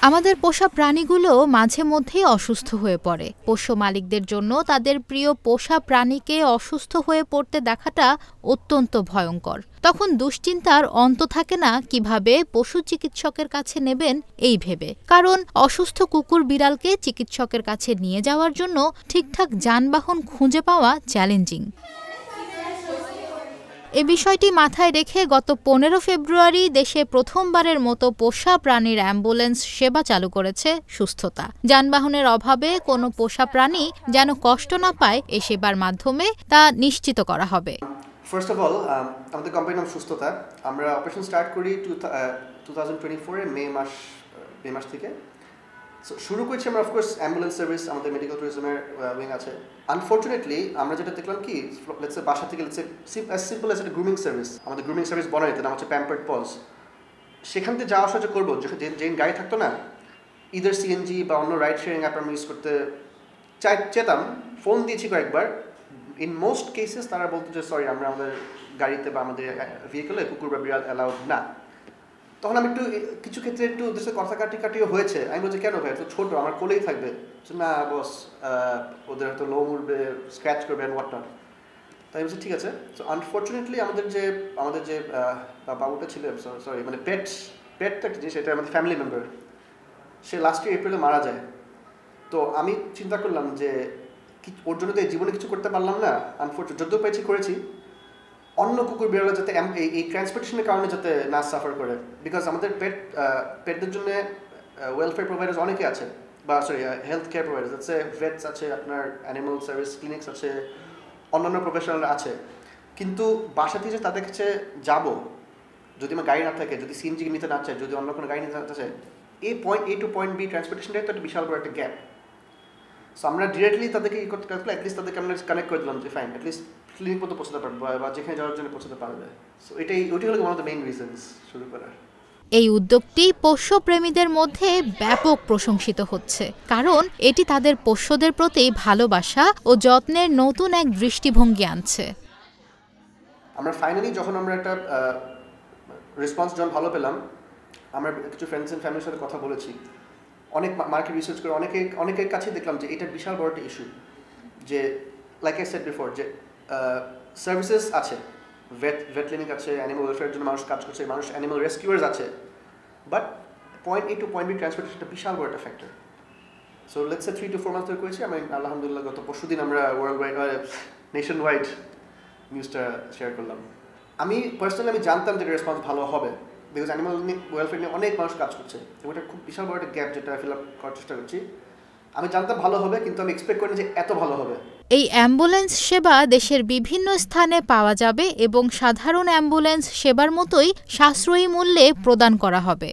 আমাদের পোষা প্রাণীগুলো মাঝে মধ্যেই অসুস্থ হয়ে পড়ে। পোষ্য মালিকদের জন্য তাদের প্রিয় পোষা প্রাণীকে অসুস্থ হয়ে পড়তে দেখাটা অত্যন্ত ভয়ঙ্কর। তখন দুশ্চিন্তার অন্ত থাকে না কিভাবে পশু চিকিৎসকের কাছে নেবেন এই ভেবে, কারণ অসুস্থ কুকুর বিড়ালকে চিকিৎসকের কাছে নিয়ে যাওয়ার জন্য ঠিকঠাক যানবাহন খুঁজে পাওয়া চ্যালেঞ্জিং। এ বিষয়টি মাথায় রেখে গত 15 ফেব্রুয়ারি দেশে প্রথমবারের মতো পোষা প্রাণীর অ্যাম্বুলেন্স সেবা চালু করেছে সুস্থতা। যানবাহনের অভাবে কোনো পোষা প্রাণী যেন কষ্ট না পায় এ সেবার মাধ্যমে তা নিশ্চিত করা হবে। ফার্স্ট অফ অল, আমাদের কোম্পানির নাম সুস্থতা। আমরা অপারেশন স্টার্ট করি 2024 এর মে মাস থেকে। শুরু করেছি আমরা অফকোর্স অ্যাম্বুলেন্স সার্ভিস, আমাদের মেডিকেল ট্যুরিজমের উইং আছে। আনফর্চুনেটলি আমরা যেটা দেখলাম কি, লেটস সে বাসা থেকে অ্যাজ সিম্পল অ্যাজ একটা গ্রুমিং সার্ভিস, আমাদের গ্রুমিং সার্ভিস বলা যেত, নাম হচ্ছে প্যাম্পার্ড পজ। সেখান থেকে যাওয়া আসা করবো, যে গাড়ি থাকতো না, ইদার সিএনজি বা অন্য রাইড শেয়ারিং অ্যাপ আমরা ইউজ করতে চেতাম, ফোন দিয়েছি কয়েকবার। ইন মোস্ট কেসেস তারা বলতো যে সরি, আমরা আমাদের গাড়িতে বা আমাদের ভেহিকলে কুকুর বা বিড়াল অ্যালাউড না। তখন আমি একটু কিছু ক্ষেত্রে একটু দেশের কথা কাটিও হয়েছে। আমি বলছি কেন ভাই, তো ছোটো, আমার কোলেই থাকবে। না বস, ওদের হয়তো লোম উঠবে, স্ক্র্যাচ করবে অ্যান্ড হোয়াট নট। তাই বলছি ঠিক আছে। সো আনফর্চুনেটলি আমাদের যে বাবুটা ছিল, সরি মানে পেটটা একটা জিনিস, এটা আমাদের ফ্যামিলি মেম্বার, সে লাস্ট এপ্রিলে মারা যায়। তো আমি চিন্তা করলাম যে ওর জন্য তো এই জীবনে কিছু করতে পারলাম না, আনফর্চুনেট যদিও পেয়েছি করেছি, অন্য কুকুর বিড়ালে যাতে এই ট্রান্সপোর্টেশনের কারণে যাতে না সাফার করে। বিকজ আমাদের পেটদের জন্য ওয়েলফেয়ার প্রোভাইডার্স অনেকে আছে, বা সরি হেলথ কেয়ার প্রোভাইডার্স আছে, ভেটস আছে, আপনার অ্যানিমাল সার্ভিস ক্লিনিক্স আছে, অন্যান্য প্রফেশনালরা আছে। কিন্তু বাসা থেকে যে তাদের কাছে যাবো, যদি আমার গাড়ি না থাকে, যদি সিএনজি নিতে না চায়, যদি অন্য কোনো গাড়ি নিতে না চায়, এই point A to point B ট্রান্সপোর্টেশনটাই তো একটা বিশাল বড় একটা গ্যাপ। সো আমরা ডিরেক্টলি তাদেরকে ই করতে পারলে অ্যাটলিস্ট তাদেরকে আমরা কানেক্ট করে দিলাম যে ফাইন, অ্যাটলিস্ট ক্লিনিক পর্যন্ত পৌঁছতে পারবে বা যেখানে যাওয়ার জন্য পৌঁছতে পারবে। সো ওইটাই হলো one of the main reasons শুরু করার। এই উদ্যোগটি পোষ্যপ্রেমীদের মধ্যে ব্যাপক প্রশংসিত হচ্ছে, কারণ এটি তাদের পোষ্যদের প্রতি ভালোবাসা ও যত্নের নতুন এক দৃষ্টিভঙ্গি আনছে। আমরা ফাইনালি যখন আমরা একটা রেসপন্স যখন ভালো পেলাম, আমরা কিছু ফ্রেন্ডস অ্যান্ড ফ্যামিলির সাথে কথা বলেছি, অনেক মার্কেট রিসার্চ করে অনেকের কাছে দেখলাম যে এটা বিশাল বড় একটা ইস্যু। যে লাইক আই সেড বিফোর, যে সার্ভিসেস আছে, ভেট ক্লিনিক আছে, অ্যানিমাল ওয়েলফেয়ারের জন্য মানুষ কাজ করছে, মানুষ অ্যানিমাল রেস্কিউয়ার্স আছে, but point A to point B ট্রান্সপোর্টেশনটা বিশাল বড় একটা factor. So let's say 3 to 4 মাস ধরে করেছি। আমি আলহামদুলিল্লাহ গত পরশুদিন আমরা ওয়ার্ল্ড ওয়াইড নেশন ওয়াইড নিউজটা শেয়ার করলাম। আমি পার্সোনালি জানতাম যে রেসপন্স ভালো হবে, বিকজ অ্যানিমাল ওয়েলফেয়ার নিয়ে অনেক মানুষ কাজ করছে, এবং এটা খুব বিশাল বড় একটা গ্যাপ যেটা ফিল আপ করার চেষ্টা করছি। আমি জানতাম ভালো হবে, কিন্তু আমি এক্সপেক্ট করিনি যে এত ভালো হবে। এই অ্যাম্বুলেন্স সেবা দেশের বিভিন্ন স্থানে পাওয়া যাবে এবং সাধারণ অ্যাম্বুলেন্স সেবার মতোই সাশ্রয়ী মূল্যে প্রদান করা হবে।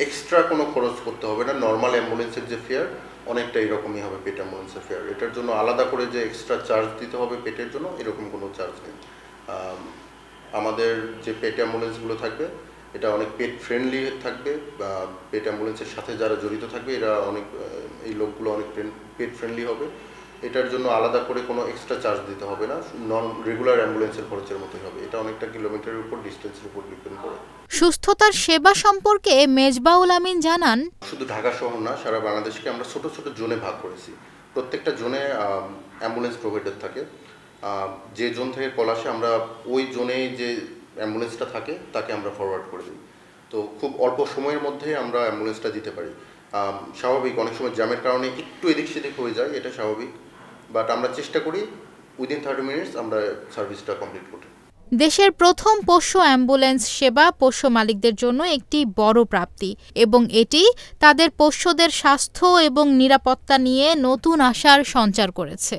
এক্সট্রা কোনো খরচ করতে হবে না। নর্মাল অ্যাম্বুলেন্সের যে ফেয়ার অনেকটা এরকমই হবে পেট অ্যাম্বুলেন্সের ফেয়ার। এটার জন্য আলাদা করে যে এক্সট্রা চার্জ দিতে হবে পেটের জন্য, এরকম কোনো চার্জ নেই। আমাদের যে পেট অ্যাম্বুলেন্সগুলো থাকবে এটা অনেক পেট ফ্রেন্ডলি থাকবে, বা পেট অ্যাম্বুলেন্সের সাথে যারা জড়িত থাকবে এরা এই লোকগুলো অনেক পেট ফ্রেন্ডলি হবে। এটার জন্য আলাদা করে কোনো এক্সট্রা চার্জ দিতে হবে না, নন রেগুলার অ্যাম্বুলেন্সের খরচের মতোই হবে। এটা অনেকটা কিলোমিটারের উপর, ডিস্টেন্সের উপর ডিপেন্ড করে। সুস্থতার সেবা সম্পর্কে মেজবাউল আমিন জানান, শুধু ঢাকা শহর না, সারা বাংলাদেশকে আমরা ছোট ছোট জোনে ভাগ করেছি। প্রত্যেকটা জোনে অ্যাম্বুলেন্স প্রোভাইডার থাকে। যে জোন থেকে কল আসে, আমরা ওই জোনে যে অ্যাম্বুলেন্সটা থাকে তাকে আমরা ফরওয়ার্ড করে দিই। তো খুব অল্প সময়ের মধ্যে আমরা অ্যাম্বুলেন্সটা দিতে পারি। স্বাভাবিক অনেক সময় জ্যামের কারণে একটু এদিক সেদিক হয়ে যায়, এটা স্বাভাবিক, বাট আমরা চেষ্টা করি উইদিন 30 মিনিটস আমরা সার্ভিসটা কমপ্লিট করতে। দেশের প্রথম পোষ্য অ্যাম্বুলেন্স সেবা পোষ্য মালিকদের জন্য একটি বড় প্রাপ্তি, এবং এটি তাদের পোষ্যদের স্বাস্থ্য এবং নিরাপত্তা নিয়ে নতুন আশার সঞ্চার করেছে।